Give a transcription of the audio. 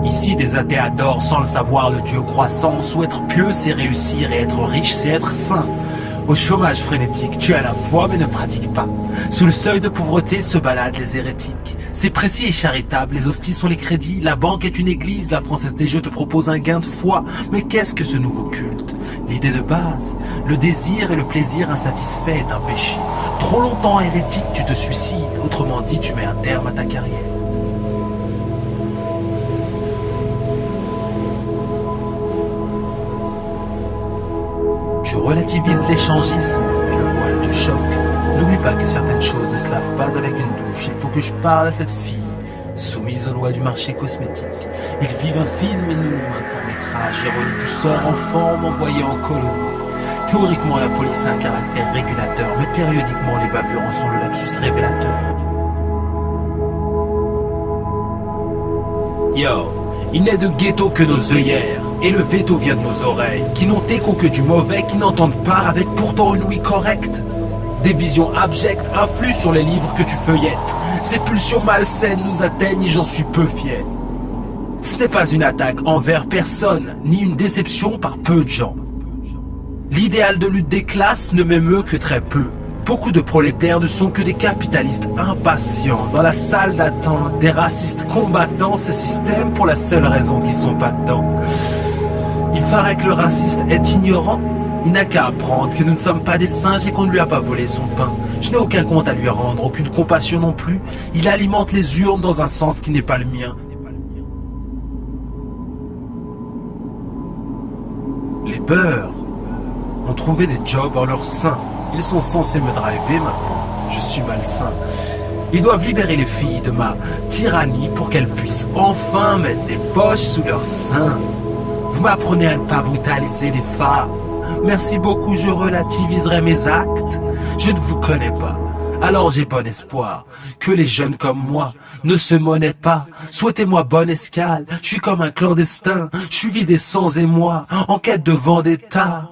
Ici des athées adorent sans le savoir le Dieu croissant, où être pieux c'est réussir et être riche c'est être saint. Au chômage frénétique, tu as la foi mais ne pratiques pas. Sous le seuil de pauvreté se baladent les hérétiques. C'est précis et charitable, les hosties sont les crédits, la banque est une église, la Française des Jeux te propose un gain de foi. Mais qu'est-ce que ce nouveau culte? L'idée de base, le désir et le plaisir insatisfait est un péché. Trop longtemps hérétique, tu te suicides, autrement dit tu mets un terme à ta carrière. Tu relativises l'échangisme, mais le voile te choque. N'oublie pas que certaines choses ne se lavent pas avec une douche. Il faut que je parle à cette fille, soumise aux lois du marché cosmétique. Ils vivent un film et nous, un court-métrage. Ironie du sort, enfant m'envoyer en colonie. Théoriquement, la police a un caractère régulateur, mais périodiquement, les bavures en sont le lapsus révélateur. Yo, il n'est de ghetto que nos œillères, et le veto vient de nos oreilles, qui n'ont écho que du mauvais, qui n'entendent pas avec pourtant une ouïe correcte. Des visions abjectes influent sur les livres que tu feuillettes. Ces pulsions malsaines nous atteignent et j'en suis peu fier. Ce n'est pas une attaque envers personne, ni une déception par peu de gens. L'idéal de lutte des classes ne m'émeut que très peu. Beaucoup de prolétaires ne sont que des capitalistes impatients. Dans la salle d'attente, des racistes combattant ce système pour la seule raison qu'ils sont pas dedans. Il paraît que le raciste est ignorant. Il n'a qu'à apprendre que nous ne sommes pas des singes et qu'on ne lui a pas volé son pain. Je n'ai aucun compte à lui rendre, aucune compassion non plus. Il alimente les urnes dans un sens qui n'est pas le mien. Les beurs ont trouvé des jobs en leur sein. Ils sont censés me driver maintenant. Je suis malsain. Ils doivent libérer les filles de ma tyrannie pour qu'elles puissent enfin mettre des poches sous leurs seins. Vous m'apprenez à ne pas brutaliser les femmes. Merci beaucoup, je relativiserai mes actes. Je ne vous connais pas. Alors j'ai bon espoir que les jeunes comme moi ne se monnaient pas. Souhaitez-moi bonne escale. Je suis comme un clandestin. Je suis vide et sans émoi, en quête de vendetta.